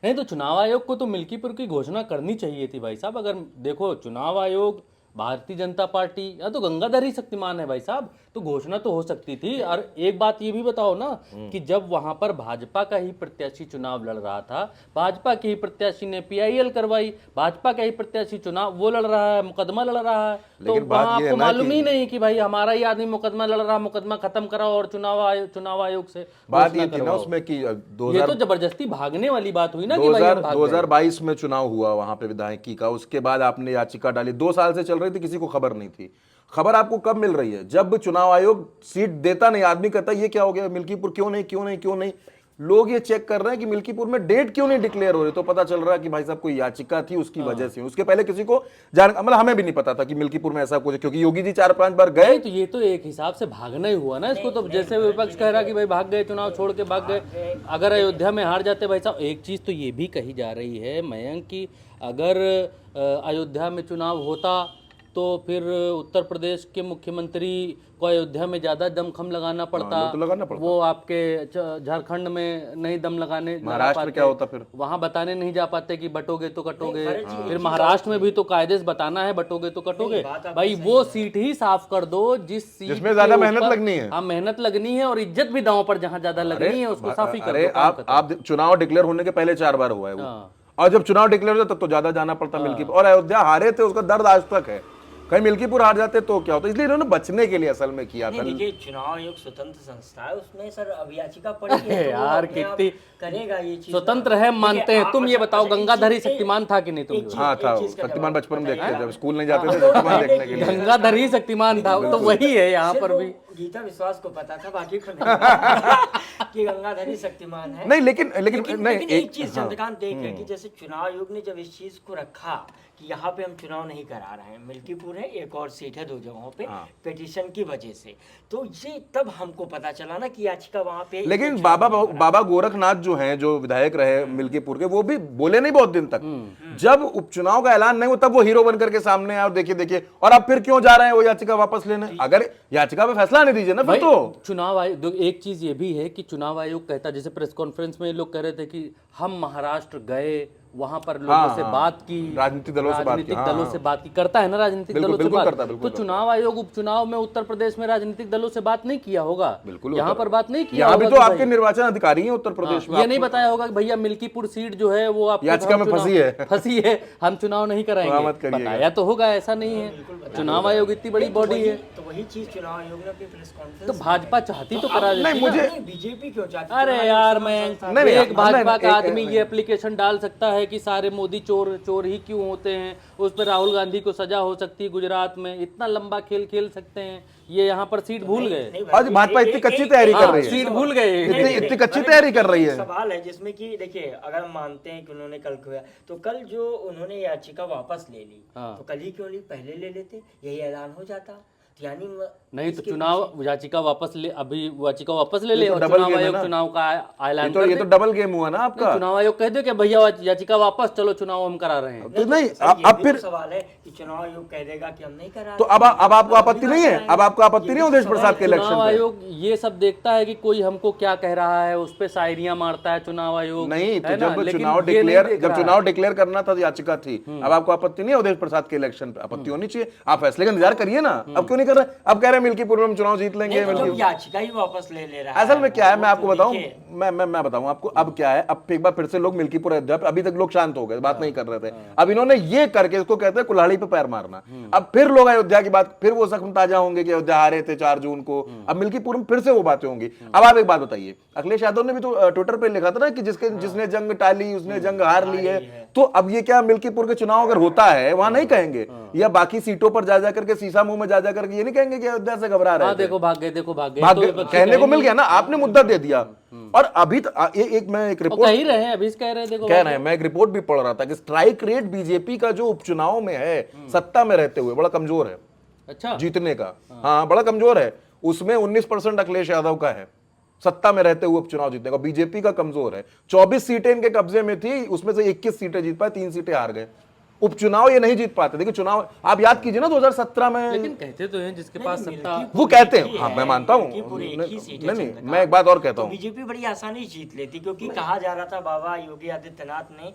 नहीं तो चुनाव आयोग को तो मिल्कीपुर की घोषणा करनी चाहिए थी भाई साहब। अगर देखो चुनाव आयोग भारतीय जनता पार्टी या तो गंगाधर ही शक्तिमान है भाई साहब, तो घोषणा तो हो सकती थी। और एक बात ये भी बताओ ना कि जब वहां पर भाजपा का ही प्रत्याशी चुनाव लड़ रहा था, भाजपा के ही प्रत्याशी ने पीआईएल करवाई, भाजपा का ही प्रत्याशी चुनाव वो लड़ रहा है, मुकदमा लड़ रहा है, तो लेकिन बात वहां ये है आपको ना मालूम कि ही नहीं कि भाई हमारा ही आदमी मुकदमा लड़ रहा, मुकदमा खत्म कराओ और चुनाव आयोग से बात घोषणा ये थी ना करवाओ। उसमें कि ये तो जबरदस्ती भागने वाली बात हुई ना कि भाई हम भाग गए। 2022 में चुनाव हुआ वहां पे विधायकी का, उसके बाद आपने याचिका डाली, 2 साल से चल रही थी, किसी को खबर नहीं थी। खबर आपको कब मिल रही है? जब चुनाव आयोग सीट देता नहीं, आदमी कहता है ये क्या हो गया मिल्कीपुर, क्यों नहीं क्यों नहीं क्यों नहीं। लोग ये चेक कर रहे हैं कि मिल्कीपुर में डेट क्यों नहीं डिक्लेयर हो रही, तो पता चल रहा है कि भाई साहब कोई याचिका थी उसकी वजह से। उसके पहले किसी को जान, मतलब हमें भी नहीं पता था कि मिल्कीपुर में ऐसा कुछ है, क्योंकि योगी जी 4-5 बार गए। नहीं तो ये तो एक हिसाब से भागना ही हुआ ना इसको। तो जैसे विपक्ष कह रहा कि भाई भाग गए, चुनाव छोड़ के भाग गए। अगर अयोध्या में हार जाते भाई साहब, एक चीज तो ये भी कही जा रही है मयंक कि अगर अयोध्या में चुनाव होता तो फिर उत्तर प्रदेश के मुख्यमंत्री को अयोध्या में ज्यादा दमखम लगाना पड़ता। तो लगाना पड़ता। वो आपके झारखंड में नहीं दम लगाने लगा महाराष्ट्र में पाते, क्या होता फिर? वहां बताने नहीं जा पाते कि बटोगे तो कटोगे। फिर महाराष्ट्र में भी तो कायदे से बताना है बटोगे तो कटोगे। भाई वो सीट ही साफ कर दो जिस सीट जिसमें ज्यादा के मेहनत ऊपर- लगनी है। हाँ मेहनत लगनी है और इज्जत भी दांव पर जहां ज्यादा लगनी है उसको साफी कर अरे दो, काम खत्म। आप चुनाव डिक्लेयर होने के पहले 4 बार हुआ है वो। हाँ। और जब चुनाव डिक्लेयर होता तब तो ज्यादा जाना पड़ता मिल्कीपुर। और अयोध्या हारे थे, उसका दर्द आज तक है। कहीं मिल्कीपुर हार जाते तो क्या होता, इसलिए इन्होंने बचने के लिए असल में किया था। नहीं देखिए, चुनाव आयोग स्वतंत्र संस्था है, उसमें सर अब याचिका पड़ी है तो वो यार अपने आप कितनी करेगा ये चीज। स्वतंत्र है मानते हैं। देखिए, तुम ये आप- बताओ अच्छा, गंगाधर ही एक चीज- शक्तिमान था कि नहीं तुम एक लोग? चीज- हाँ था, एक चीज का शक्तिमान जवाब बचपन में देखते बताइए। थे, जब स्कूल नहीं जाते थे शक्तिमान देखने के लिए। गंगाधर ही शक्तिमान था, तो वही है यहाँ सिर्फ पर वो भी। गीता विश्वास को पता था, बाकी को नहीं पता कि गंगाधर ही शक्तिमान है। नहीं लेकिन नहीं लेकिन एक चीज चंद्रकांत देख रहे हैं कि जैसे चुनाव आयोग ने जब इस चीज को रखा कि यहाँ पे हम चुनाव नहीं करा रहे हैं, मिल्कीपुर है, एक और सीट है 2 जगहों पे पिटीशन की वजह से, तो ये तब हमको पता चला ना कि याचिका वहाँ पे। लेकिन बाबा गोरखनाथ जो हैं, जो विधायक रहे मिल्कीपुर के, वो भी बोले नहीं बहुत दिन तक। जब उपचुनाव का ऐलान नहीं हुआ तब वो हीरो बनकर के सामने आए और देखिए और अब फिर क्यों जा रहे हैं वो याचिका वापस लेने? अगर याचिका पे फैसला नहीं दीजिए ना फिर भाई तो। चुनाव आयोग, एक चीज ये भी है कि चुनाव आयोग कहता, जैसे प्रेस कॉन्फ्रेंस में ये लोग कह रहे थे कि हम महाराष्ट्र गए, वहां पर लोगों से बात की, राजनीतिक दलों से बात की, राजनीतिक दलों से बात की, करता है ना राजनीतिक बिल्कुल, दलों से बिल्कुल बात। करता है, बिल्कुल तो चुनाव आयोग उपचुनाव में उत्तर प्रदेश में राजनीतिक दलों से बात नहीं किया होगा, बिल्कुल यहाँ पर बात नहीं किया यहाँ भी होगा तो कि आपके भाई- निर्वाचन अधिकारी हैं उत्तर प्रदेश में। ये नहीं बताया होगा कि भैया मिल्कीपुर सीट जो है वो आपके याचिका में चुनाव- फंसी है। फंसी है, हम चुनाव नहीं तो कराएंगे। मत करिएगा। बताया तो होगा, ऐसा नहीं है। चुनाव आयोग इतनी बड़ी बॉडी है, तो वही चीज चुनाव आयोग ने अपनी प्रेस कॉन्फ्रेंस तो भाजपा चाहती तो करा देती नहीं, ना। मुझे बीजेपी क्यों चाहती? अरे चुनाव यार आयोग मैं संस्था- नहीं, एक भाजपा नहीं, का एक- आदमी ये एप्लीकेशन डाल सकता है कि सारे मोदी चोर चोर ही क्यों होते हैं, उस पर राहुल गांधी को सजा हो सकती है गुजरात में, इतना लंबा खेल खेल सकते हैं। ये यहाँ पर सीट भूल गए, नहीं, आज भाजपा इतनी कच्ची तैयारी कर रही है। सीट भूल गए। इतनी कच्ची तैयारी कर रही है। सवाल है जिसमें कि देखिए, अगर हम मानते हैं कि उन्होंने कल किया, तो कल जो उन्होंने याचिका वापस ले ली, तो कल ही क्यों नहीं पहले ले लेते, यही ऐलान हो जाता। यानी नहीं तो चुनाव याचिका वापस ले, अभी याचिका वापस ले ले तो और डबल चुनाव गेम है आयोग ना। चुनाव का ऐलान कर ये दे। तो डबल गेम हुआ ना आपका। चुनाव आयोग कह दे कि भैया याचिका वापस, चलो चुनाव हम करा रहे हैं। तो नहीं सर, ये अब भी फिर तो सवाल है कि चुनाव आयोग कह देगा कि हम नहीं करा तो रहे। अब आपको आपत्ति नहीं है? अब आपको आपत्ति नहीं है उदेश प्रसाद के इलेक्शन चुनाव पे? आयोग ये सब देखता है कि कोई हमको क्या कह रहा है, उस पे शायरियां मारता है चुनाव आयोग। नहीं तो है ना? जब लेकिन चुनाव ये नहीं डिक्लेयर देख जब रहा चुनाव डिक्लेयर करना था तो याचिका थी। अब आपको आपत्ति नहीं है उदेश प्रसाद के इलेक्शन पे? आपत्ति होनी चाहिए। आप फैसले का इंतजार करिए ना। अब क्यों नहीं कर रहे? अब कह रहे हैं मिल्कीपुर में हम चुनाव जीत लेंगे। नहीं, तो मिल्कीपुर जब याचिका ही वापस ले रहा है। असल में क्या है, मैं आपको तो बताऊं, देखिए, मैं बताऊं आपको अब क्या है। अब एक बार फिर से लोग मिल्कीपुर अयोध्या पे, अभी तक लोग शांत हो गए, बात नहीं कर रहे थे। अब इन्होंने ये करके, इसको कहते हैं कुल्हाड़ी पे पैर मारना। अब फिर लोग अयोध्या की बात, फिर वो जख्म ताजा होंगे कि अयोध्या हारे थे 4 जून को। अब मिल्कीपुर में फिर से वो बातें होंगी। अब आप एक बात बताइए, अखिलेश यादव ने भी तो ट्विटर पे लिखा था ना कि जिसने जंग टाली उसने जंग हार ली है। तो अब ये क्या मिल्कीपुर के चुनाव अगर होता है वहां नहीं कहेंगे, या बाकी सीटों पर जा करके शीशा मुंह में जा करके ये नहीं कहेंगे कि अयोध्या से घबरा रहे हाँ थे। देखो भाग गए, देखो भाग गए, भाग तो गए, विपक्षी कहने को कहेंगे। मिल गया ना, आपने मुद्दा दे दिया। और अभी मैं एक वो रिपोर्ट कह ही रहे हैं, अभी कह रहे हैं, देखो कह रहे हैं, मैं एक रिपोर्ट भी पढ़ रहा था कि स्ट्राइक रेट बीजेपी का जो उपचुनाव में है सत्ता में रहते हुए बड़ा कमजोर है अच्छा जीतने का। हाँ बड़ा कमजोर है। उसमें 19% अखिलेश यादव का है सत्ता में रहते हुए उपचुनाव जीतने का। बीजेपी का कमजोर है। 24 सीटें इनके कब्जे में थी, उसमें से 21 सीटें जीत पाए, 3 सीटें हार गए। उपचुनाव ये नहीं जीत पाते। देखिए चुनाव आप याद कीजिए ना 2017 में, लेकिन कहते तो हैं जिसके पास सत्ता, वो कहते हैं, हाँ मैं मानता हूँ, नहीं मैं एक बात और कहता हूँ, बीजेपी बड़ी आसानी से जीत लेती, क्योंकि कहा जा रहा था बाबा योगी आदित्यनाथ ने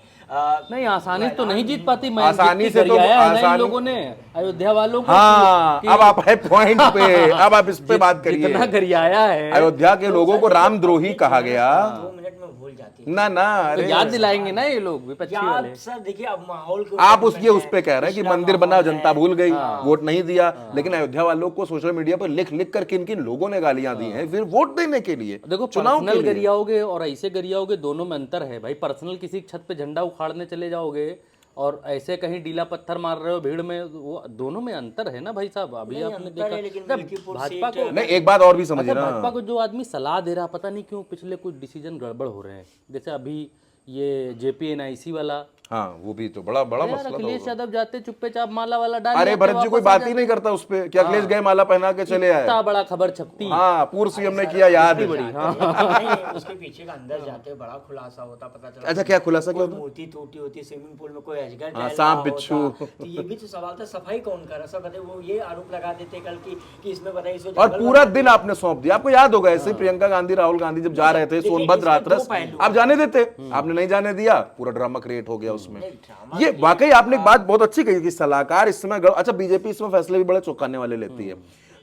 नहीं आसानी से तो नहीं जीत पाती। मैं आसानी से तो गरियाया है ना इन आसानी, लोगों ने अयोध्या वालों को हाँ अब आप है पॉइंट पे, अब आप इस पे बात करिए। कितना गरियाया है। अयोध्या के लोगों को रामद्रोही कहा गया, 2 मिनट में भूल जाती ना ना, तो अरे याद दिलाएंगे ना ये लोग विपक्षी वाले। याद सर देखिए अब माहौल के आप ऊपर उस ये उस पे कह रहे हैं कि मंदिर बना, जनता भूल गई, वोट नहीं दिया, लेकिन अयोध्या वालों को सोशल मीडिया पर लिख लिख कर किन किन लोगों ने गालियां दी हैं फिर वोट देने के लिए, देखो चुनाव के पर्सनल लिए। गरियाओगे और ऐसे गरियाओगे, दोनों में अंतर है भाई। पर्सनल किसी की छत पे झंडा उखाड़ने चले जाओगे और ऐसे कहीं डीला पत्थर मार रहे हो भीड़ में, वो दोनों में अंतर है ना भाई साहब। अभी आपने देखा लेकिन जब मिल्कीपुर भाजपा सीट को, नहीं एक बात और भी समझिए अच्छा ना, भाजपा को जो आदमी सलाह दे रहा, पता नहीं क्यों पिछले कुछ डिसीजन गड़बड़ हो रहे हैं। जैसे अभी ये JPNIC वाला, हाँ वो भी तो बड़ा बड़ा यार मसला अखिलेश था। यादव जाते चुप्पे चाप माला वाला डाल अरे देते, भरत जी कोई वापस आ बात ही नहीं करता उस पे कि अखिलेश गए माला पहना के चले आए। इतना बड़ा खबर छपती। हाँ पूर्व CM ने किया, याद है। नहीं, उसके पीछे का अंदर जाते बड़ा खुलासा होता, पता चला अच्छा क्या खुलासा क्या कोई होता? मूर्ति टूटी होती, स्विमिंग पूल में कोई अजगर टहल हाँ, रहा सांप होता। बिच्छू। तो ये भी तो सवाल था, सफाई कौन कर रहा? सब बताइए, वो ये आरोप लगा देते कल कि इसमें बताइए इसमें और जंगल पूरा बना दिन आपने सौंप दिया। आपको याद होगा ऐसे प्रियंका गांधी राहुल गांधी जब जा रहे थे देखिए, सोनभद्र इसमें हाथरस, दो पहलू आप जाने देते, आपने नहीं जाने दिया, पूरा ड्रामा क्रिएट हो गया उसमें। ड्रामा ये वाकई आपने एक बात बहुत अच्छी कही कि सलाहकार इस समय अच्छा बीजेपी इसमें फैसले भी बड़े चौंकाने वाले लेती है।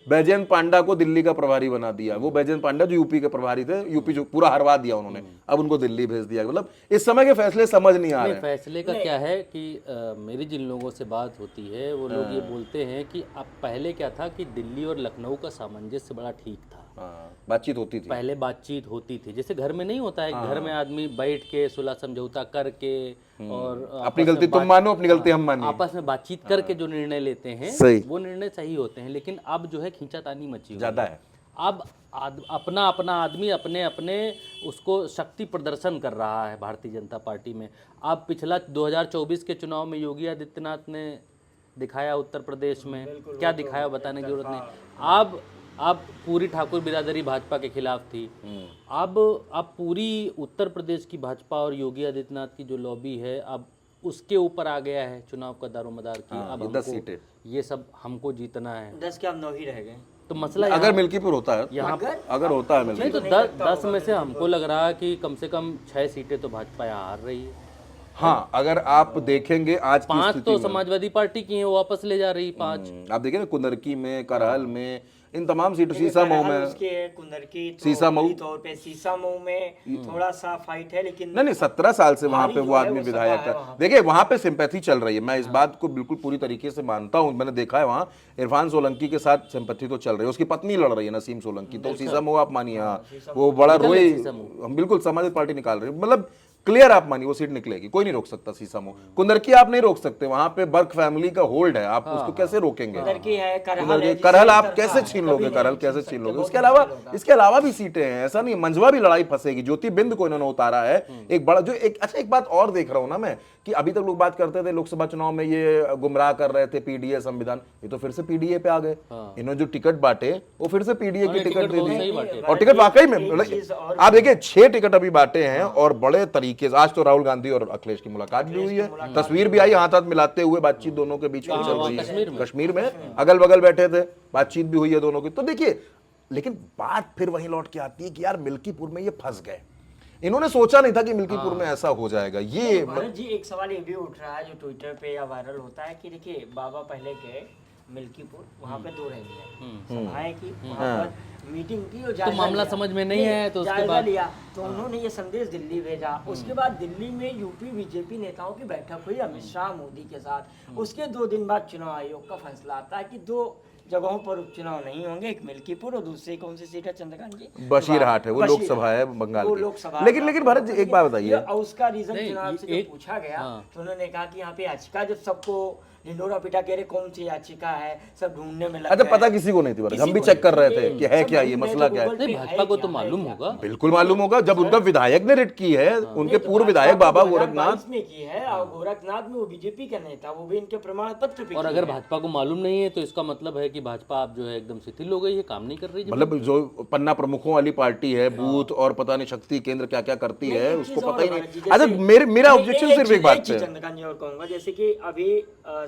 बैजयंत पांडा को दिल्ली का प्रभारी बना दिया, वो बैजयंत पांडा जो यूपी के प्रभारी थे, यूपी जो पूरा हरवा दिया उन्होंने, अब उनको दिल्ली भेज दिया। मतलब इस समय के फैसले समझ नहीं आ रहे हैं। फैसले का क्या है कि मेरी जिन लोगों से बात होती है वो लोग ये बोलते हैं कि अब पहले क्या था कि दिल्ली और लखनऊ का सामंजस्य बड़ा ठीक था। बातचीत होती थी, पहले बातचीत होती थी, जैसे घर में नहीं होता है, घर में आदमी बैठ के सुलह समझौता करके और अपनी गलती तुम मानो, अपनी गलती हम मानिए, आपस में बातचीत करके जो निर्णय लेते हैं सही। वो निर्णय सही होते हैं। लेकिन अब जो है खींचातानी मची हुई ज्यादा है। अब अपना अपना आदमी अपने अपने उसको शक्ति प्रदर्शन कर रहा है भारतीय जनता पार्टी में। अब पिछला 2024 के चुनाव में योगी आदित्यनाथ ने दिखाया उत्तर प्रदेश में, क्या दिखाया बताने की जरूरत नहीं। अब पूरी ठाकुर बिरादरी भाजपा के खिलाफ थी। अब पूरी उत्तर प्रदेश की भाजपा और योगी आदित्यनाथ की जो लॉबी है अब उसके ऊपर आ गया है चुनाव का दारोमदार की। अब 10 हमको सीटें, ये सब हमको जीतना है। 10 के अब 9 ही रह गए। तो मसला अगर मिल्कीपुर होता है, यहाँ अगर होता है नहीं मिल्कीपुर, तो 10 में से हमको लग रहा है कि कम से कम 6 सीटें तो भाजपा यहाँ हार रही है। हाँ अगर आप देखेंगे आज की 5 स्थिति तो में, समाजवादी पार्टी की है, वो वापस ले जा रही 5। आप देखिए ना कुंदरकी में, करहल में, इन तमाम सीटों, सीसामऊ में, उसके कुंदरकी तो सीसामऊ, मोटी तौर पे सीसामऊ में थोड़ा सा फाइट है, लेकिन नहीं 17 साल से वहां भारी पे जो वो है आदमी वो सपा विधायक है है। वहाँ पे। देखिए वहां पे सिंपैथी चल रही है, मैं इस बात को बिल्कुल पूरी तरीके से मानता हूं। मैंने देखा है वहां इरफान सोलंकी के साथ सिंपैथी तो चल रही है, उसकी पत्नी लड़ रही है नसीम सोलंकी, तो सीसामऊ आप मानिए, हाँ वो बड़ा रोई, हम बिल्कुल समाजवादी पार्टी निकाल रही है, मतलब क्लियर आप मानिए वो सीट निकलेगी, कोई नहीं रोक सकता। सीसामऊ कुंदरकी आप नहीं रोक सकते, वहां पे बर्क फैमिली का होल्ड है, आप उसको कैसे रोकेंगे? कुंदरकी है, करहल कुंदरकी, है, करहल जिसे आप एक कैसे तरफा छीन लोगे? कभी करहल नहीं कैसे छीन छीन सकते, लोगे? बहुत इसके अलावा भी सीटें हैं, ऐसा नहीं, मंझवा भी लड़ाई फंसेगी। ज्योति बिंद को इन्होंने उतारा है, एक बड़ा जो एक अच्छा एक बात और देख रहा हूं ना मैं कि अभी तक लोग बात करते थे लोकसभा चुनाव में ये गुमराह कर रहे थे पीडीए संविधान, ये तो फिर से पीडीए पे आ गए। इन्होंने जो टिकट बांटे वो फिर से पीडीए की टिकट दे दी, और टिकट वाकई में आप देखिए 6 टिकट अभी बांटे हैं और बड़े तरीके से। आज तो राहुल गांधी और अखिलेश की मुलाकात भी हुई है, तस्वीर भी आई, हाथ हाथ मिलाते हुए बातचीत दोनों के बीच में चल रही है। कश्मीर में अगल बगल बैठे थे, बातचीत भी हुई है दोनों की। तो देखिए लेकिन बात फिर वहीं लौट के आती है कि यार मिल्कीपुर में ये फंस गए, इन्होंने सोचा नहीं था कि मिल्कीपुर में ऐसा हो जाएगा। ये भरत जी एक सवाल ये भी उठ रहा है जो ट्विटर पे या वायरल होता है कि देखिए बाबा पहले गए मिल्कीपुर, वहाँ पे 2 रैलियां सभाएं की, वहाँ पर मीटिंग की और जायजा मामला लिया। समझ में नहीं है तो उसके जायजा बाद लिया तो उन्होंने ये संदेश दिल्ली भेजा। उसके बाद दिल्ली में यूपी बीजेपी नेताओं की बैठक हुई अमित शाह मोदी के साथ। उसके 2 दिन बाद चुनाव आयोग का फैसला आता है कि 2 जगहों पर उपचुनाव नहीं होंगे, एक मिल्कीपुर और दूसरी कौन सी सीट है चंद्रकांत जी? बशीरहाट है, वो बशीरहाट। लोकसभा है बंगाल वो की। लोकसभा लेकिन भरत जी एक बात बताइए, और उसका रीजन नहीं, चुनाव से एक- जब पूछा गया हाँ। तो उन्होंने कहा कि यहाँ पे याचिका जब सबको ढिंडोरा पीटा कह रहे कौन सी याचिका है, सब ढूंढने में लग अच्छा, गए। पता किसी को नहीं थी, किसी हम भी को चेक कर नहीं। रहे थे कि है सब क्या, ये ढूंढने मसला तो क्या है। गूगल पे नहीं, है भाजपा को क्या, तो है मालूम क्या। होगा। बिल्कुल मालूम होगा, जब उनका विधायक ने रिट की है, उनके नहीं, तो पूर्व भाजपा विधायक तो बाबा 2022 गोरखनाथ। में की है, और गोरखनाथ में वो बीजेपी का नेता, वो भी इनके प्रमाण पत्र पे और की अगर है। भाजपा को मालूम नहीं है तो इसका मतलब है कि भाजपा आप जो है एकदम शिथिल हो गई है, काम नहीं कर रही है। मतलब जो पन्ना प्रमुखों वाली पार्टी है, बूथ और पता नहीं शक्ति केंद्र क्या क्या करती नहीं, है, एक उसको चीज़ और पता ही है नहीं। भारत जी, अच्छा, जैसे- मेरा ऑब्जेक्शन सिर्फ एक बात पे चीज़ है। चंद्रकांत जी और कहूंगा, जैसे कि अभी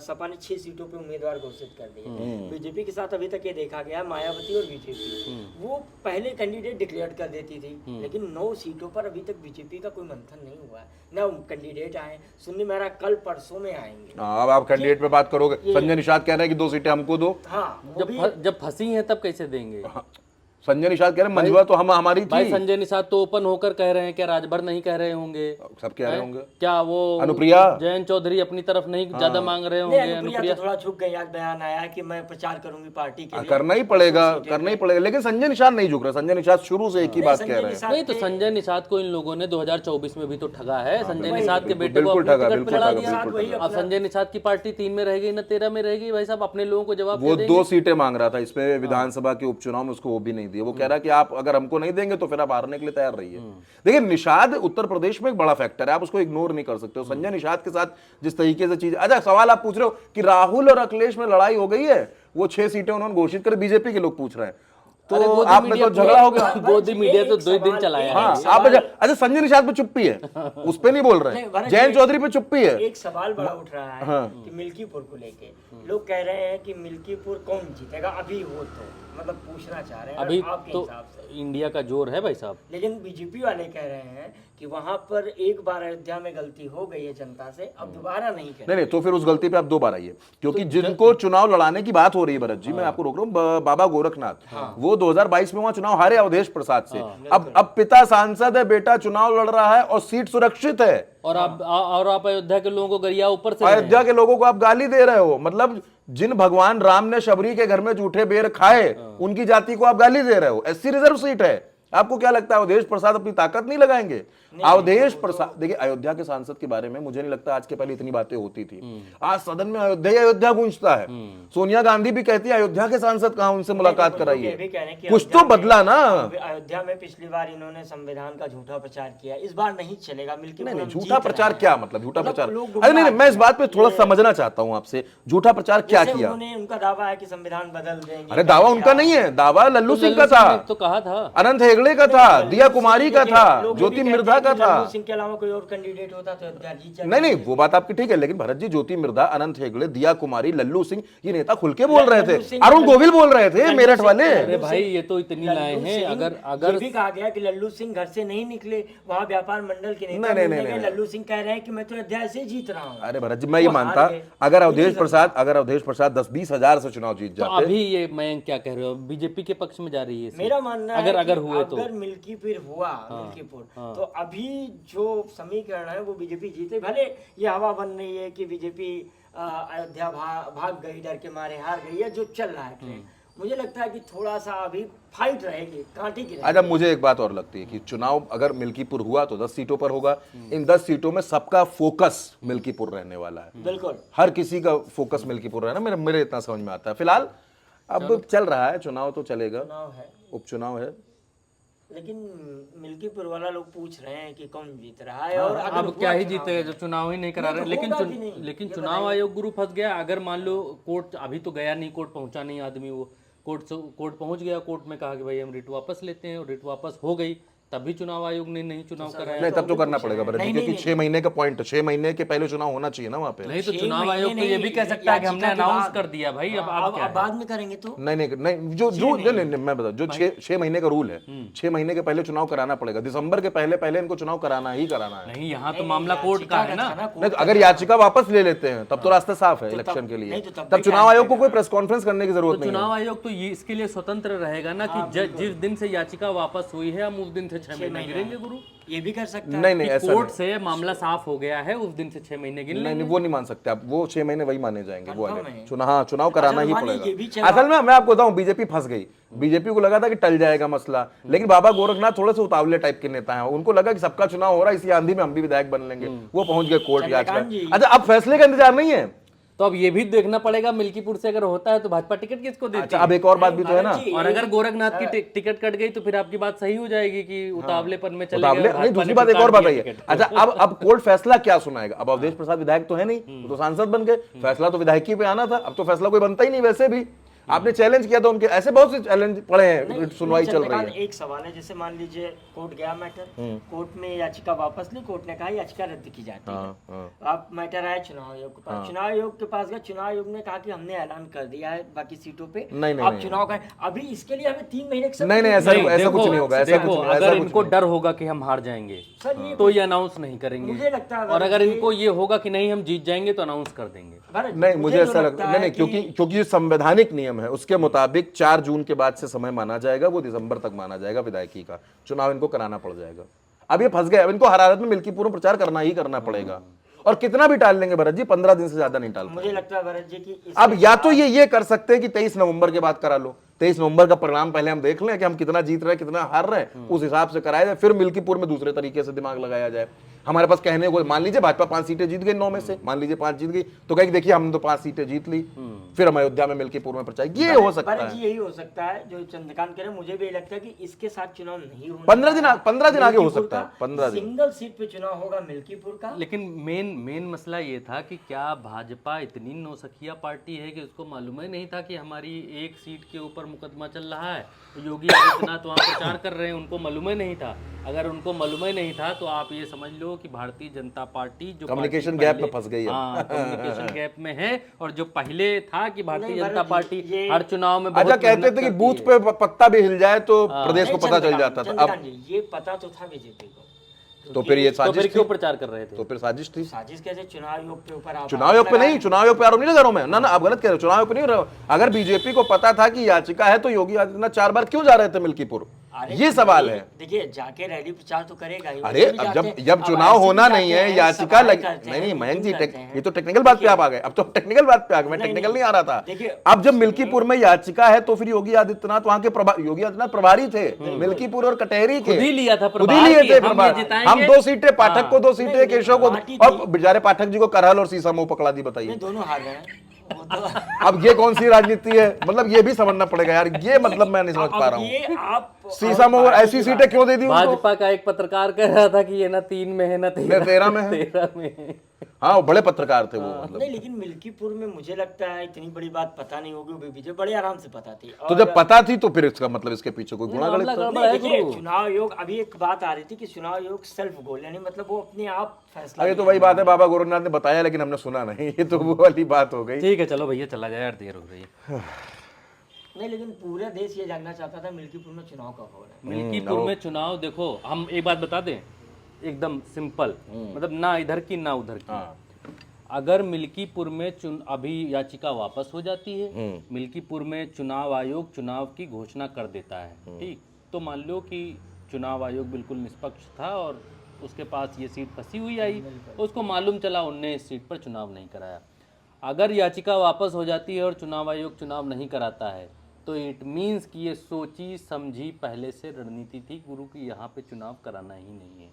सपा ने 6 सीटों पे उम्मीदवार घोषित कर दिए। बीजेपी के साथ अभी तक ये देखा गया, मायावती और बीजेपी वो पहले कैंडिडेट डिक्लेयर कर देती थी, लेकिन 9 सीटों पर अभी तक बीजेपी का कोई मंथन नहीं हुआ है, ना कैंडिडेट आए। सुनने मेरा कल परसों में आएंगे। अब आप कैंडिडेट पे बात करोगे, संजय निषाद कह रहे हैं कि 2 सीटें हमको दो। हाँ, वो भी जब फंसी हैं तब कैसे देंगे? संजय निषाद कह रहे हैं मंजुआ तो हमारी भाई थी। संजय निषाद तो ओपन होकर कह रहे हैं, क्या राजभर नहीं कह रहे होंगे? सब कह रहे होंगे। क्या वो अनुप्रिया? जयंत चौधरी अपनी तरफ नहीं ज्यादा मांग रहे नहीं, होंगे? अनुप्रिया तो थोड़ा झुक गई, आज बयान आया कि मैं प्रचार करूंगी पार्टी के लिए। करना ही पड़ेगा, करना ही पड़ेगा, लेकिन संजय निषाद नहीं झुक रहा। संजय निषाद शुरू से एक ही बात कह रहे हैं। नहीं तो संजय निषाद को इन लोगों ने 2024 में भी तो ठगा है। संजय निषाद के बेटे को बिल्कुल अपने ठगा, टिकट पे बिल्कुल लड़ा ठगा, दिया। बिल्कुल ठगा। अब संजय निषाद की पार्टी 3 में रहेगी ना 13 में रहेगी? भाई साहब अपने लोगों को जवाब वो दे 2 सीटें मांग रहा था इसमें, विधानसभा के उपचुनाव में उसको वो भी नहीं दिए। वो कह रहा कि आप अगर हमको नहीं देंगे तो फिर आप हारने के लिए तैयार रहिए। देखिए, निषाद उत्तर प्रदेश में एक बड़ा फैक्टर है, आप उसको इग्नोर नहीं कर सकते हो। संजय निषाद के साथ जिस तरीके से चीज, अच्छा सवाल आप पूछ रहे हो कि राहुल और अखिलेश में लड़ाई हो गई है, वो 6 सीटें उन्होंने घोषित कर, बीजेपी के लोग पूछ रहे हैं, तो अरे गोदी आप में मीडिया तो झगड़ा हो गया। गोदी मीडिया तो 2 दिन चलाया हाँ, है। आप अच्छा, संजय निषाद पे चुप्पी है, उस पे नहीं बोल रहे नहीं, हैं। भरत जयंत जी, चौधरी पे चुप्पी है। एक सवाल बड़ा उठ रहा है कि मिल्कीपुर को लेके लोग कह रहे हैं कि मिल्कीपुर कौन जीतेगा, अभी हो तो मतलब पूछना चाह रहे हैं अभी आपके तो हिसाब से। इंडिया का जोर है भाई साहब। लेकिन बीजेपी वाले कह रहे हैं कि वहां पर एक बार अयोध्या में गलती हो गई है जनता से, अब दोबारा नहीं करें। नहीं, तो फिर उस गलती पे आप 2 बार आइए, क्योंकि जिनको चुनाव लड़ाने की बात हो रही है भरत जी, मैं आपको रोक रहा हूँ, बाबा गोरखनाथ, वो 2022 में वहां चुनाव हारे अवधेश प्रसाद से। अब पिता सांसद है, बेटा चुनाव लड़ रहा है और सीट सुरक्षित है, और आप अयोध्या के लोगों को गरिया ऊपर से अयोध्या के लोगों को आप गाली दे रहे हो। मतलब जिन भगवान राम ने शबरी के घर में जूठे बेर खाए, उनकी जाति को आप गाली दे रहे हो। SC रिजर्व सीट है। आपको क्या लगता है अवधेश प्रसाद अपनी ताकत नहीं लगाएंगे? अवधेश प्रसाद, देखिए अयोध्या के सांसद के बारे में मुझे नहीं लगता आज के पहले इतनी बातें होती थी। आज सदन में अयोध्या गूंजता है। सोनिया गांधी भी कहती है अयोध्या के सांसद कहां, उनसे मुलाकात कराइए। कुछ तो बदला ना। अयोध्या में पिछली बार इन्होंने संविधान का झूठा प्रचार किया, इस बार नहीं चलेगा। नहीं, झूठा प्रचार क्या मतलब? झूठा प्रचार, अरे नहीं, मैं इस बात पे थोड़ा समझना चाहता हूं आपसे, झूठा प्रचार क्या किया? उनका दावा है कि संविधान बदल देंगे। अरे दावा उनका नहीं है, दावा लल्लू सिंह का था, तो कहा था, अनंत हेगड़े का था, दिया कुमारी का था, ज्योति मिर्धा का था। सिंह के अलावा कोई और कैंडिडेट होता तो अयोध्या जीत जाती। नहीं, वो बात आपकी ठीक है, लेकिन भरत जी, ज्योति मिर्धा, अनंत हेगड़े, दिया कुमारी, लल्लू सिंह, ये नेता खुल के बोल रहे थे। अरुण गोविल बोल रहे थे, मेरठ वाले। अरे भाई ये तो इतनी लाए हैं। अगर ये भी कहा गया कि लल्लू सिंह घर से नहीं निकले, वहां व्यापार मंडल के नेता नहीं, मिलने गए। लल्लू सिंह कह रहे हैं कि मैं तो अयोध्या से जीत रहा हूँ। अरे भरत जी, मैं ये मानता, अगर अवधेश प्रसाद 10-20 हजार से चुनाव जीत तो जाते। अभी ये मैं क्या कह रहे हो, बीजेपी के पक्ष में जा रही है सीट? मेरा मानना अगर है अगर कि हुए तो अगर मिल्कीपुर हुआ, मिल्कीपुर तो अभी जो समीकरण है वो बीजेपी जीते। भले ये हवा बन रही है कि बीजेपी अयोध्या भाग गई, डर के मारे हार गई है, जो चल रहा है ट्रेंड। मुझे लगता है कि थोड़ा सा अभी फाइट रहेगी, कांटे की रहेगी। अच्छा, मुझे एक बात और लगती है कि चुनाव अगर मिल्कीपुर हुआ तो 10 सीटों पर होगा। इन 10 सीटों में सबका फोकस मिल्कीपुर रहने वाला है। बिल्कुल, हर किसी का फोकस मिल्कीपुर रहना, मेरे इतना समझ में आता है। फिलहाल अब चल रहा है, चुनाव तो चलेगा, चुनाव है, उपचुनाव है। लेकिन मिल्कीपुर वाला लोग पूछ रहे हैं कि कौन जीत रहा है। और अगर अब हुआ क्या ही चुनाव जीते जब चुनाव ही नहीं करा रहे। लेकिन चुनाव आयोग गुरु फंस गया। अगर मान लो कोर्ट, अभी तो गया नहीं, कोर्ट पहुंचा नहीं आदमी, वो कोर्ट पहुंच गया, कोर्ट में कहा कि भाई हम रिट वापस लेते हैं, और रिट वापस हो गई, तब भी चुनाव आयोग ने नहीं चुनाव कराया। नहीं, तब तो करना पड़ेगा भरत जी, क्योंकि 6 महीने का पॉइंट, 6 महीने के पहले चुनाव होना चाहिए ना वहाँ पे। नहीं तो चुनाव आयोग तो ये भी कह सकता है कि हमने अनाउंस कर दिया भाई, अब आप क्या है? बाद में करेंगे तो नहीं, जो मैं बता, जो 6 महीने का रूल है, 6 महीने के पहले चुनाव कराना पड़ेगा। दिसंबर के पहले इनको चुनाव कराना ही कराना है। नहीं, यहाँ तो मामला कोर्ट का है ना। नहीं, तो अगर याचिका वापस ले लेते हैं तब तो रास्ता साफ है इलेक्शन के लिए। तब चुनाव आयोग को कोई प्रेस कॉन्फ्रेंस करने की जरूरत नहीं है। चुनाव आयोग तो ये इसके लिए स्वतंत्र रहेगा ना कि जिस दिन से याचिका वापस हुई है हम उस दिन से 6 महीने गिनेंगे गुरु। ये भी कर सकता है। नहीं, ऐसा कोर्ट से मामला साफ हो गया है, उस दिन से 6 महीने गिन नहीं, वो नहीं मान सकते आप। वो 6 महीने वही माने जाएंगे। वो Confirm वाले है। चुनाव कराना ही मानिए, ये भी पड़ेगा। असल में मैं आपको बताऊं, बीजेपी फंस गई। बीजेपी को लगा था कि टल जाएगा मसला, लेकिन बाबा गोरखनाथ थोड़े से उतावले टाइप के नेता हैं। उनको लगा कि सबका चुनाव हो रहा है, इसी आंधी में हम भी विधायक बन लेंगे। वो पहुंच गए कोर्ट याचिका। अच्छा, अब फैसले का इंतजार नहीं है, तो अब ये भी देखना पड़ेगा मिल्कीपुर से अगर होता है तो भाजपा टिकट किसको देती अच्छा, है। अब एक और बात भी तो है ना, और अगर गोरखनाथ की टिकट कट गई तो फिर आपकी बात सही हो जाएगी कि उतावलेपन में चले गए मुकाबले और नहीं। भाजपा दूसरी ने बात फिर एक और काट दिया बताइए, टिकट। अच्छा अब कोर्ट फैसला क्या सुनाएगा? अब अवधेश प्रसाद विधायक तो है नहीं, वो तो सांसद बन गए, फैसला तो विधायकी पे आना था, अब तो फैसला कोई बनता ही नहीं। वैसे भी आपने चैलेंज किया था उनके, ऐसे बहुत से चैलेंज पड़े हैं, सुनवाई चल रही है। एक सवाल है, जैसे मान लीजिए कोर्ट गया मैटर, कोर्ट में याचिका वापस ली, कोर्ट ने कहा याचिका रद्द की जाती है। अब मैटर आया चुनाव आयोग के पास, चुनाव आयोग के पास गया, चुनाव आयोग ने कहा कि हमने ऐलान कर दिया है बाकी सीटों पे, अब चुनाव का अभी इसके लिए हमें 3 महीने का नहीं नहीं, ऐसा कुछ नहीं होगा। ऐसा देखो, अगर इनको डर होगा कि हम हार जाएंगे तो ये अनाउंस नहीं करेंगे, मुझे लगता है और अगर इनको ये होगा कि नहीं हम जीत जाएंगे तो अनाउंस कर देंगे। नहीं, मुझे ऐसा लगता है नहीं, क्योंकि ये संवैधानिक नियम है, उसके मुताबिक 4 जून के बाद से समय माना जाएगा, वो दिसंबर तक माना जाएगा विधायकी का। चुनाव इनको कराना पड़ जाएगा। अब ये फंस गए, अब इनको हरारत में मिल्कीपुर में प्रचार करना ही करना पड़ेगा। और कितना भी टाल लेंगे भरत जी, 15 दिन से ज्यादा नहीं टाल मुझे लगता है भरत जी की अब या तो ये कर सकते हैं कि 23 नवंबर के बाद करा लो, 23 नवंबर का परिणाम पहले हम देख लें कि हम कितना जीत रहे हैं कितना हार रहे हैं, उस हिसाब से कराया जाए, फिर मिल्कीपुर में दूसरे तरीके से दिमाग लगाया जाए। हमारे पास कहने को, मान लीजिए भाजपा 5 सीटें जीत गई 9 में से, मान लीजिए 5 जीत गई, तो कहेगी देखिए हमने तो 5 सीटें जीत ली, फिर हम अयोध्या में मिल्कीपुर में प्रचार, ये हो सकता है। यही हो सकता है जो चंद्रकांत कह रहे हैं, मुझे भी लगता है कि इसके साथ चुनाव नहीं होगा। 15 दिन आगे हो सकता है, 15 दिन सिंगल सीट पे चुनाव होगा मिल्कीपुर का। लेकिन मेन मसला ये था कि क्या भाजपा इतनी नौसखिया पार्टी है कि उसको मालूम ही नहीं था कि हमारी एक सीट के ऊपर मुकदमा चल रहा है, योगी आदित्यनाथ वहाँ प्रचार कर रहे हैं, उनको मालूम ही नहीं था। अगर उनको मालूम ही नहीं था तो आप ये समझ लो कि भारतीय जनता पार्टी जो कम्युनिकेशन गैप में फंस गई है। हाँ, कम्युनिकेशन गैप में है। और जो पहले था कि भारतीय जनता पार्टी हर चुनाव में अच्छा, कहते थे कि बूथ पे पत्ता भी हिल जाए तो प्रदेश को पता चल जाता था। अब ये पता तो था बीजेपी को, तो फिर ये साजिश क्यों प्रचार कर रहे थे? तो फिर साजिश थी। साजिश कैसे? चुनाव आयोग के ऊपर, चुनाव आयोग पे नहीं, चुनाव आयोग पे आरोप नहीं लगा रहा हूं मैं, ना आप गलत कह रहे हो, चुनाव आयोग पे नहीं रहा। अगर बीजेपी को पता था कि याचिका है तो योगी आदित्यनाथ 4 बार क्यों जा रहे थे मिल्कीपुर, ये सवाल है। देखिए जाके रैली प्रचार तो करेगा ही। अरे अब जब चुनाव होना नहीं है, याचिका नहीं मयंक जी, ये तो टेक्निकल बात पे आप आ गए। अब तो टेक्निकल बात पे आ गए, मैं टेक्निकल नहीं आ रहा था। अब जब मिल्कीपुर में याचिका है तो फिर योगी आदित्यनाथ वहां के योगी आदित्यनाथ प्रभारी थे मिल्कीपुर और कटहरी के, खुद ही लिए थे प्रभार। हम 2 सीटें, पाठक को 2 सीटें, केशव को, और बेचारे पाठक जी को करहल और सीसा मुंह पकड़ा दी। बताइए, दोनों हार गए। अब ये कौन सी राजनीति है? मतलब ये भी समझना पड़ेगा यार, ये मतलब मैं नहीं समझ पा रहा हूँ। सीसा में ऐसी सीटें क्यों दे दी उनको? भाजपा का एक पत्रकार कह रहा था कि ये ना 3 में है ना 13 में है। 13 में है। हाँ, वो बड़े पत्रकार थे वो, मतलब नहीं, लेकिन मिल्कीपुर में मुझे लगता है इतनी बड़ी बात पता नहीं होगी, मुझे बड़े आराम से पता थी। तो जब पता थी तो फिर इसका मतलब इसके पीछे कोई गुना गलत था। देखिए चुनाव आयोग, अभी एक बात आ रही थी कि चुनाव आयोग सेल्फ गोल, यानी मतलब वो अपने आप फैसला। अरे तो वही बात है, बाबा गोरखनाथ ने बताया लेकिन हमने सुना नहीं, ये तो वो वाली बात हो गई। ठीक है, चलो भैया चला जाए यार, देर हो रही है। नहीं, लेकिन पूरा देश ये जानना चाहता था मिल्कीपुर में चुनाव कब हो रहा है। मिल्कीपुर में चुनाव, देखो हम एक बात बता दें, एकदम सिंपल, मतलब ना इधर की ना उधर की। अगर मिल्कीपुर में अभी याचिका वापस हो जाती है, मिल्कीपुर में चुनाव आयोग चुनाव की घोषणा कर देता है, ठीक, तो मान लो कि चुनाव आयोग बिल्कुल निष्पक्ष था और उसके पास ये सीट फंसी हुई आई, उसको मालूम चला उनने इस सीट पर चुनाव नहीं कराया। अगर याचिका वापस हो जाती है और चुनाव आयोग चुनाव नहीं कराता है तो इट मीन्स कि ये सोची समझी पहले से रणनीति थी गुरु की, यहाँ पे चुनाव कराना ही नहीं है।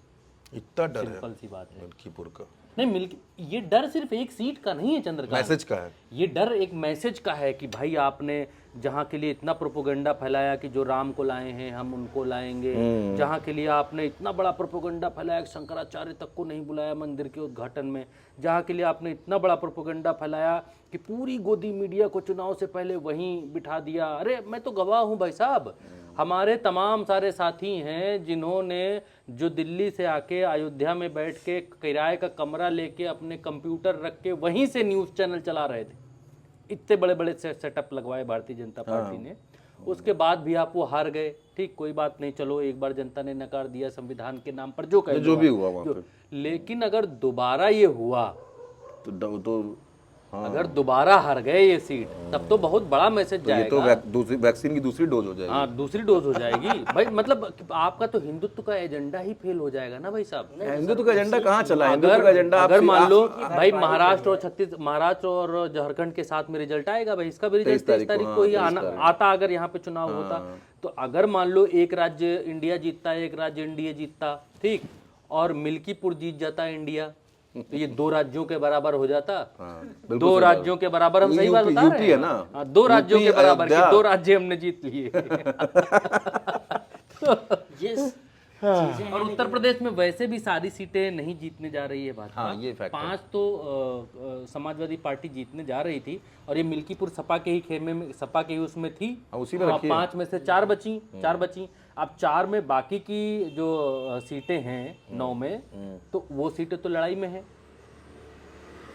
इतना डर है, सिंपल सी बात है मिल्कीपुर का। नहीं, ये डर सिर्फ एक सीट का नहीं है चंद्रकांत, मैसेज का है। ये डर एक मैसेज का है कि भाई आपने जहाँ के लिए इतना प्रोपोगंडा फैलाया कि जो राम को लाए हैं हम उनको लाएंगे, जहाँ के लिए आपने इतना बड़ा प्रोपोगंडा फैलाया कि शंकराचार्य तक को नहीं बुलाया मंदिर के उद्घाटन में, जहाँ के लिए आपने इतना बड़ा प्रोपोगंडा फैलाया कि पूरी गोदी मीडिया को चुनाव से पहले वहीं बिठा दिया। अरे मैं तो गवाह हूँ भाई साहब, हमारे तमाम सारे साथी हैं जिन्होंने जो दिल्ली से आके अयोध्या में बैठ के किराए का कमरा लेके अपने कंप्यूटर रख के वहीं से न्यूज़ चैनल चला रहे थे। इतने बड़े बड़े सेटअप लगवाए भारतीय जनता पार्टी ने, उसके बाद भी आप वो हार गए। ठीक, कोई बात नहीं, चलो एक बार जनता ने नकार दिया संविधान के नाम पर, जो जो भी हुआ वहाँ पे। लेकिन अगर दोबारा ये हुआ तो हाँ। अगर दोबारा हार गए ये सीट, तब तो बहुत बड़ा मैसेज जाएगा। ये तो दूसरी वैक्सीन की दूसरी डोज हो जाएगी। हाँ, दूसरी डोज हो जाएगी भाई, मतलब आपका तो हिंदुत्व का एजेंडा ही फेल हो जाएगा ना भाई साहब। हिंदुत्व का एजेंडा कहाँ चला? हिंदुत्व का एजेंडा अगर मान लो भाई महाराष्ट्र और झारखंड के साथ में रिजल्ट आएगा भाई, इसका भी रिजल्ट 23 तारीख को ही आता अगर यहाँ पे चुनाव होता तो। अगर मान लो एक राज्य इंडिया जीतता है, एक राज्य एनडीए जीतता, ठीक, और मिल्कीपुर जीत जाता है इंडिया, तो ये 2 राज्यों के बराबर हो जाता। हाँ, बिल्कुल 2 सही राज्यों के बराबर, हम सही बात बता रहे यूपी हैं है ना। हाँ, 2 राज्यों के यूपी, बराबर की अयोध्या। 2 राज्य हमने जीत लिए। ये चीजें और उत्तर प्रदेश में वैसे भी सारी सीटें नहीं जीतने जा रही है भाजपा। हाँ, ये फैक्ट है। 5 तो समाजवादी पार्टी जीतने जा रही थी और ये मिल्कीपुर सपा के ही खेमे में, सपा के ही उसमें थी। हाँ, उसी में अब रखी है। 5 में से 4 बची, 4 बची। अब 4 में बाकी की जो सीटें हैं 9 में, तो वो सीटें तो लड़ाई में है,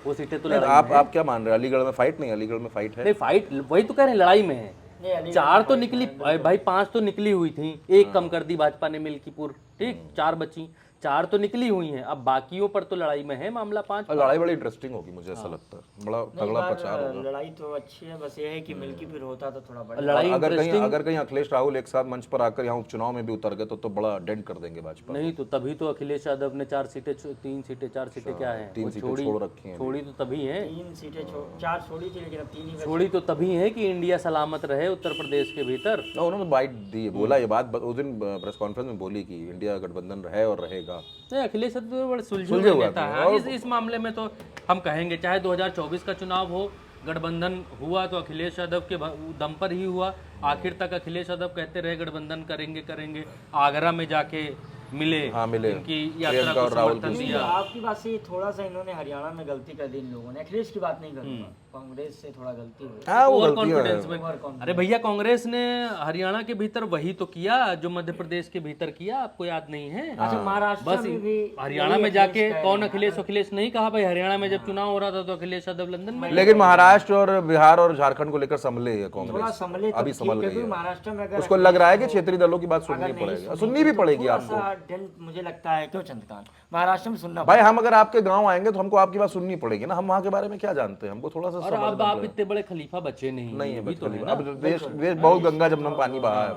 वो सीटें तो लड़ाई में है। आप क्या मान रहे हैं, अलीगढ़ में फाइट नहीं, अलीगढ़ में फाइट है। नहीं फाइट, वही तो कह रहे हैं लड़ाई में है। नहीं, अलीगढ़ 4 तो निकली भाई, 5 तो निकली हुई थी, 1 कम कर दी भाजपा ने मिल्कीपुर, ठीक, 4 बची, 4 तो निकली हुई हैं। अब बाकियों पर तो लड़ाई में है मामला 5। और लड़ाई बड़ी इंटरेस्टिंग होगी, मुझे ऐसा लगता है, बड़ा नहीं, तगड़ा बार प्रचार होगा। लड़ाई तो अच्छी है, बस ये है कि मिल्कीपुर होता तो थोड़ा बड़ा। लड़ाई अगर कहीं अखिलेश राहुल एक साथ मंच पर आकर यहाँ उपचुनाव में भी उतर गए तो बड़ा डेंट कर देंगे भाजपा। नहीं तो तभी तो अखिलेश यादव ने 4 सीटें 3 सीटें 4 सीटें क्या है 3 वो सीटें छोड़ रखी हैं। छोड़ी तो तभी है, 3 सीटें 4 छोड़ी थी, लेकिन अब 3 ही बची। छोड़ी तो तभी है कि इंडिया सलामत रहे उत्तर प्रदेश के भीतर। ना उन्होंने बाइट दी, बोला ये बात उस दिन प्रेस कॉन्फ्रेंस में बोली कि इंडिया गठबंधन रहे और रहेगा। नहीं अखिलेश यादव तो बड़े सुलझे सुलझे हुए हुए नेता थे। हैं। इस मामले में तो हम कहेंगे, चाहे 2024 का चुनाव हो, गठबंधन हुआ तो अखिलेश यादव के दम पर ही हुआ। आखिर तक अखिलेश यादव कहते रहे गठबंधन करेंगे करेंगे। आगरा में जाके मिले, हाँ, मिले। इनकी यात्रा प्रियंका को और राहुल समर्थन नहीं, दिया। आपकी बात से थोड़ा सा इन्होंने हरियाणा में गलती कर दी इन लोगों ने। अखिलेश की बात नहीं करूंगा, कांग्रेस से थोड़ा गलती हुई। हाँ, वो ओवर गलती है। कॉन्फिडेंस में। अरे भैया कांग्रेस ने हरियाणा के भीतर वही तो किया जो मध्य प्रदेश के भीतर किया, आपको याद नहीं है? अच्छा, महाराष्ट्र बस में भी हरियाणा में जाके कौन अखिलेश अखिलेश नहीं कहा भाई। हरियाणा में जब चुनाव हो रहा था तो अखिलेश यादव लंदन में। लेकिन महाराष्ट्र और बिहार और झारखंड को लेकर संभले है थोड़ा कांग्रेस, संभले अभी संभल गई है। महाराष्ट्र में अगर उसको लग रहा है कि क्षेत्रीय दलों की बात सुननी पड़ेगी, सुननी भी पड़ेगी आपको। डेंट मुझे लगता है, क्यों चंद्रकांत, महाराष्ट्र में सुनना भाई हम अगर आपके गांव आएंगे तो हमको आपकी बात सुननी पड़ेगी ना, हम वहाँ के बारे में क्या जानते हैं, हमको थोड़ा सा और समझना अब आप पड़ेगा। इतने बड़े खलीफा बचे नहीं नहीं है ये भी तो है ना। अब देश बहुत गंगा जमुना में पानी बहा है।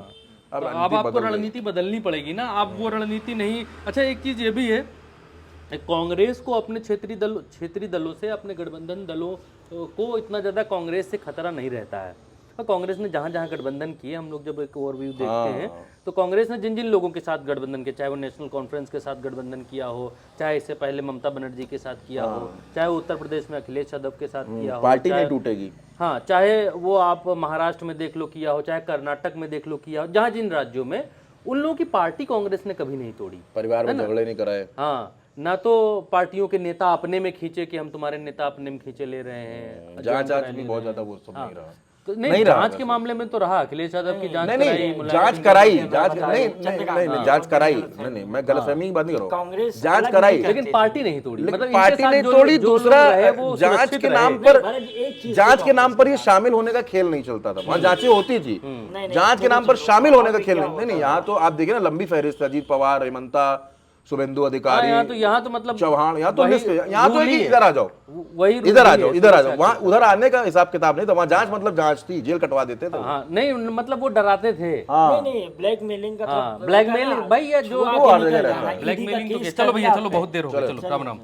तो अब आपको रणनीति बदलनी पड़ेगी ना। आप वो रणनीति नहीं। अच्छा एक चीज ये भी है, कांग्रेस को अपने क्षेत्रीय दलों से, अपने गठबंधन दलों को इतना ज्यादा कांग्रेस से खतरा नहीं रहता है। और कांग्रेस ने जहां जहां गठबंधन किए, हम लोग जब एक ओवरव्यू देखते हैं तो कांग्रेस ने जिन जिन लोगों के साथ गठबंधन किया, चाहे वो नेशनल कॉन्फ्रेंस के साथ गठबंधन किया हो, चाहे इससे पहले ममता बनर्जी के साथ किया हो, चाहे वो उत्तर प्रदेश में अखिलेश यादव के साथ किया हो, पार्टी चाहे- नहीं टूटेगी। हाँ, चाहे वो आप महाराष्ट्र में देख लो किया हो, चाहे कर्नाटक में देख लो किया हो, जहाँ जिन राज्यों में, उन लोगों की पार्टी कांग्रेस ने कभी नहीं तोड़ी। परिवार में झगड़े नहीं कराए। हाँ, ना तो पार्टियों के नेता अपने में खींचे कि हम तुम्हारे नेता अपने में खींचे ले रहे हैं। जांच भी बहुत ज्यादा वो सब नहीं रहा। तो नहीं, जांच के मामले में तो रहा, अखिलेश यादव की जांच नहीं कराई, नहीं मुलायम जांच सिंह कराई, की जांच नहीं जांच कराई, नहीं मैं गलतफहमी की बात नहीं कर रहा हूँ। कांग्रेस जांच अलग कराई, नहीं लेकिन पार्टी नहीं तोड़ी। मतलब इनके पार्टी साथ नहीं जो- तोड़ी। जो लोग दूसरा रहे वो जांच सुरक्षित के रहे। नाम पर, भरत जी, एक चीज जांच के नाम पर ये शामिल होने का खेल नहीं चलता था। वहाँ जांचें होती थी, जांच के नाम पर शामिल होने का खेल नहीं। नहीं यहाँ तो आप देखिए ना, लंबी फहरिस्त, अजीत पवार, हेमंता, शुभेंदु अधिकारी, यहाँ तो मतलब चौहान, यहाँ तो वही लिस्ट है। यहाँ तो रूल है ही कि है। इधर आ जाओ, वही इधर आ रूल ही जाओ, है, इधर आ सुरक्षा जाओ। वहाँ उधर आने का हिसाब किताब नहीं था, वहाँ जांच मतलब जांच थी, जेल कटवा देते थे। हाँ, नहीं मतलब वो डराते थे। नहीं नहीं, ब्लैकमेलिंग का हाँ, ब्लैकमेलिंग भाई, ये जो वो हर जगह रहता है। ब्लैकमेलिंग तो चलो भैया, चलो बहुत देर हो गई, चलो राम राम।